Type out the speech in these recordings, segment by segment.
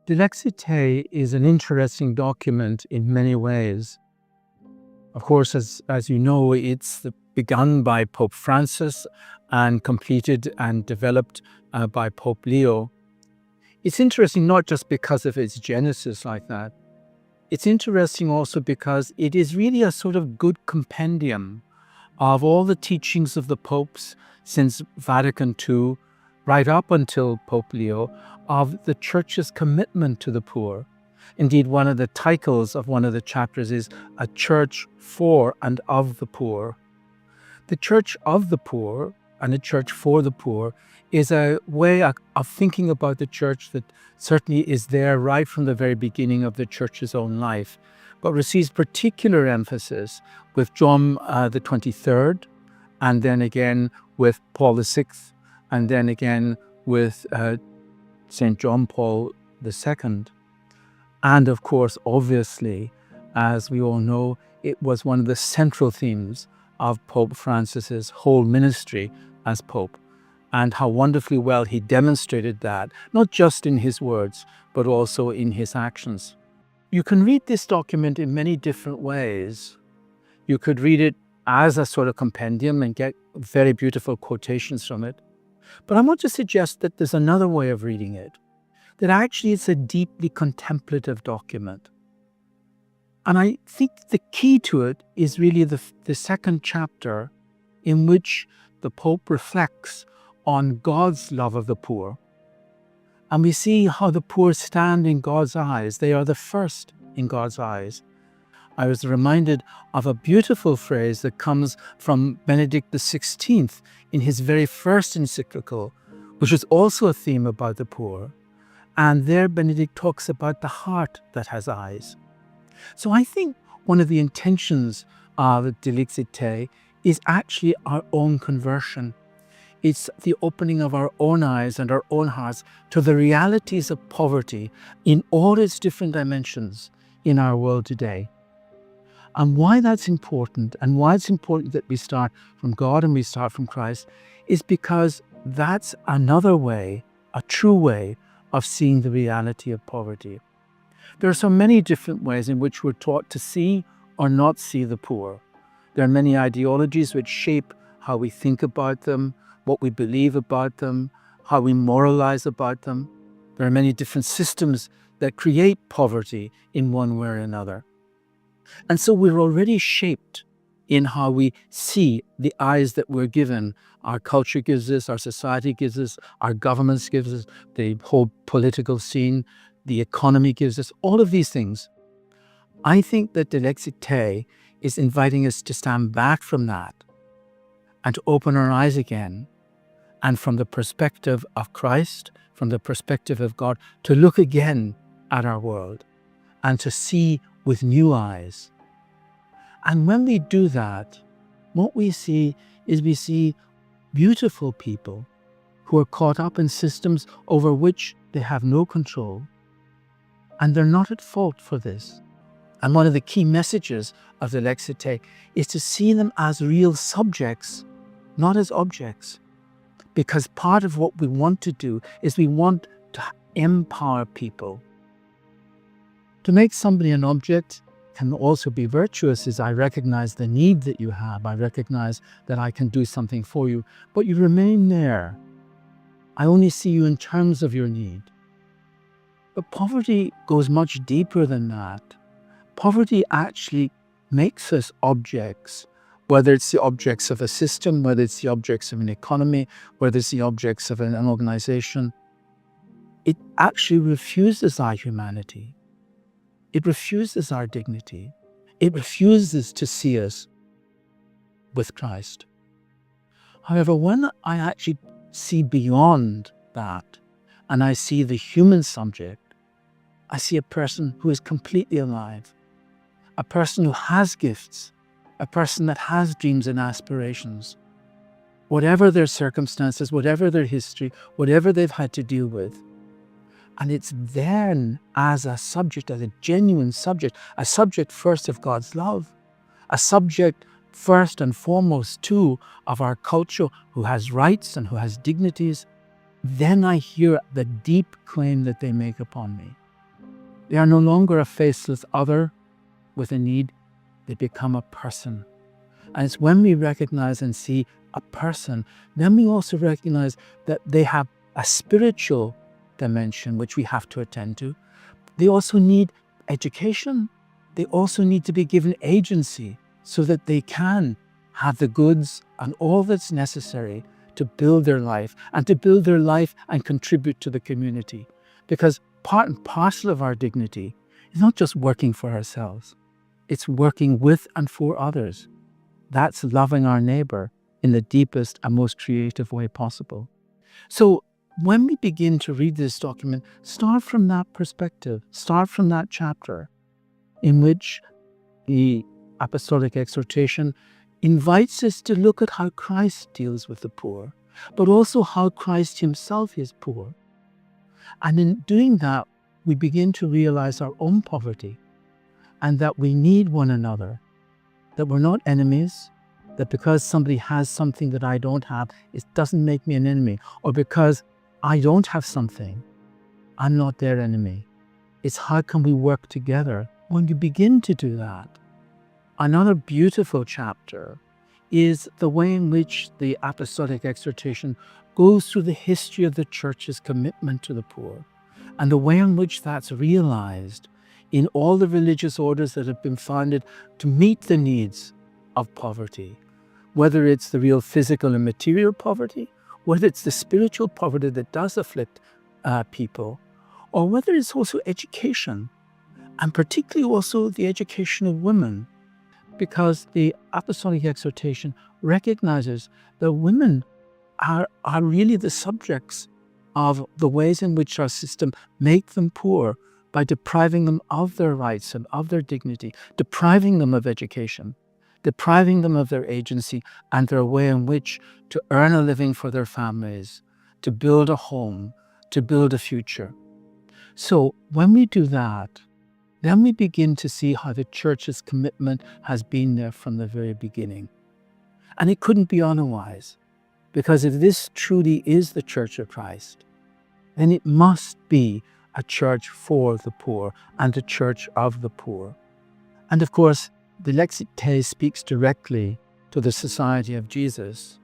Dilexi is an interesting document in many ways. Of course, as you know, it's begun by Pope Francis and completed and developed by Pope Leo. It's interesting not just because of its genesis like that. It's interesting also because it is really a sort of good compendium of all the teachings of the popes since Vatican II, right up until Pope Leo, of the Church's commitment to the poor. Indeed, one of the titles of one of the chapters is A Church for and of the Poor. The Church of the Poor and a Church for the Poor is a way of thinking about the Church that certainly is there right from the very beginning of the Church's own life, but receives particular emphasis with John the 23rd, and then again with Paul VI, and then again with St. John Paul II. And of course, obviously, as we all know, it was one of the central themes of Pope Francis's whole ministry as Pope, and how wonderfully well he demonstrated that, not just in his words, but also in his actions. You can read this document in many different ways. You could read it as a sort of compendium and get very beautiful quotations from it. But I want to suggest that there's another way of reading it, that actually it's a deeply contemplative document. And I think the key to it is really the second chapter, in which the Pope reflects on God's love of the poor. And we see how the poor stand in God's eyes. They are the first in God's eyes. I was reminded of a beautiful phrase that comes from Benedict XVI in his very first encyclical, which is also a theme about the poor. And there Benedict talks about the heart that has eyes. So I think one of the intentions of Dilexi is actually our own conversion. It's the opening of our own eyes and our own hearts to the realities of poverty in all its different dimensions in our world today. And why that's important, and why it's important that we start from God and we start from Christ, is because that's another way, a true way of seeing the reality of poverty. There are so many different ways in which we're taught to see or not see the poor. There are many ideologies which shape how we think about them, what we believe about them, how we moralize about them. There are many different systems that create poverty in one way or another. And so we're already shaped in how we see the eyes that we're given. Our culture gives us, our society gives us, our governments gives us, the whole political scene, the economy gives us, all of these things. I think that Dilexi is inviting us to stand back from that and to open our eyes again, and from the perspective of Christ, from the perspective of God, to look again at our world and to see with new eyes. And when we do that, what we see is we see beautiful people who are caught up in systems over which they have no control, and they're not at fault for this. And one of the key messages of the Dilexi is to see them as real subjects, not as objects. Because part of what we want to do is we want to empower people. To make somebody an object can also be virtuous, is I recognize the need that you have. I recognize that I can do something for you, but you remain there. I only see you in terms of your need. But poverty goes much deeper than that. Poverty actually makes us objects, whether it's the objects of a system, whether it's the objects of an economy, whether it's the objects of an organization. It actually refuses our humanity. It refuses our dignity. It refuses to see us with Christ. However, when I actually see beyond that, and I see the human subject, I see a person who is completely alive, a person who has gifts, a person that has dreams and aspirations. Whatever their circumstances, whatever their history, whatever they've had to deal with. And it's then as a subject, as a genuine subject, a subject first of God's love, a subject first and foremost too of our culture, who has rights and who has dignities, then I hear the deep claim that they make upon me. They are no longer a faceless other with a need. They become a person. And it's when we recognize and see a person, then we also recognize that they have a spiritual dimension which we have to attend to. They also need education. They also need to be given agency so that they can have the goods and all that's necessary to build their life and contribute to the community. Because part and parcel of our dignity is not just working for ourselves. It's working with and for others. That's loving our neighbor in the deepest and most creative way possible. So when we begin to read this document, start from that perspective, start from that chapter in which the apostolic exhortation invites us to look at how Christ deals with the poor, but also how Christ himself is poor. And in doing that, we begin to realize our own poverty and that we need one another, that we're not enemies, that because somebody has something that I don't have, it doesn't make me an enemy, or because I don't have something, I'm not their enemy. It's how can we work together when you begin to do that. Another beautiful chapter is the way in which the apostolic exhortation goes through the history of the church's commitment to the poor and the way in which that's realized in all the religious orders that have been founded to meet the needs of poverty, whether it's the real physical and material poverty, whether it's the spiritual poverty that does afflict people, or whether it's also education, and particularly also the education of women, because the apostolic exhortation recognizes that women are really the subjects of the ways in which our system make them poor by depriving them of their rights and of their dignity, depriving them of education, depriving them of their agency and their way in which to earn a living for their families, to build a home, to build a future. So when we do that, then we begin to see how the church's commitment has been there from the very beginning. And it couldn't be otherwise, because if this truly is the Church of Christ, then it must be a church for the poor and a church of the poor. And of course, Dilexi speaks directly to the Society of Jesus,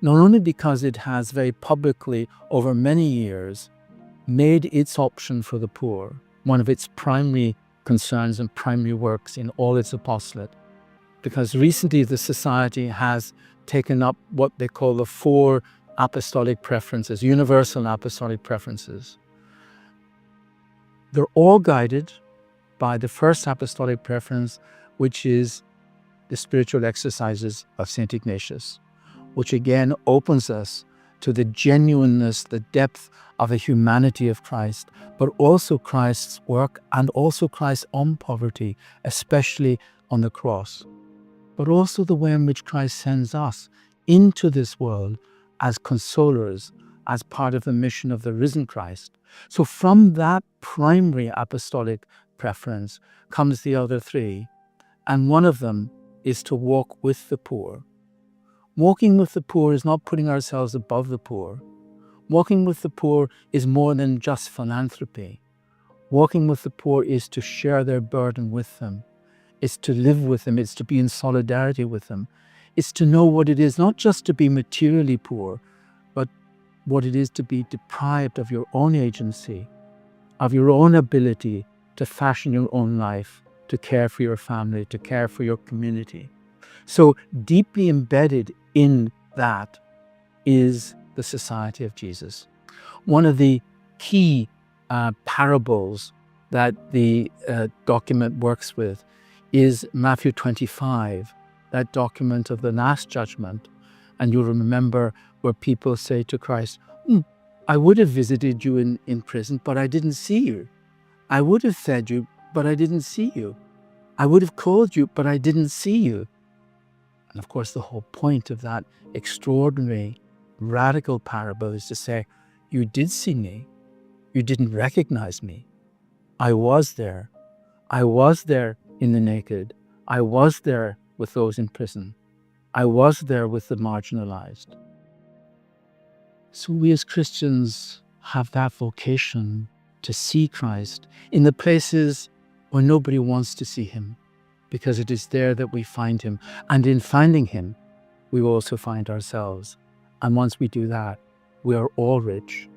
not only because it has very publicly over many years made its option for the poor one of its primary concerns and primary works in all its apostolate, because recently the Society has taken up what they call the 4 apostolic preferences, universal apostolic preferences. They're all guided by the first apostolic preference, which is the spiritual exercises of St. Ignatius, which again opens us to the genuineness, the depth of the humanity of Christ, but also Christ's work and also Christ's own poverty, especially on the cross, but also the way in which Christ sends us into this world as consolers, as part of the mission of the risen Christ. So from that primary apostolic preference comes the other 3, and one of them is to walk with the poor. Walking with the poor is not putting ourselves above the poor. Walking with the poor is more than just philanthropy. Walking with the poor is to share their burden with them. It's to live with them. It's to be in solidarity with them. It's to know what it is not just to be materially poor, but what it is to be deprived of your own agency, of your own ability to fashion your own life, to care for your family, to care for your community. So deeply embedded in that is the Society of Jesus. One of the key parables that the document works with is Matthew 25, that document of the Last Judgment. And you'll remember where people say to Christ, I would have visited you in prison, but I didn't see you. I would have fed you, but I didn't see you. I would have called you, but I didn't see you. And of course, the whole point of that extraordinary, radical parable is to say, you did see me. You didn't recognize me. I was there. I was there in the naked. I was there with those in prison. I was there with the marginalized. So we as Christians have that vocation to see Christ in the places where nobody wants to see him, because it is there that we find him. And in finding him, we will also find ourselves. And once we do that, we are all rich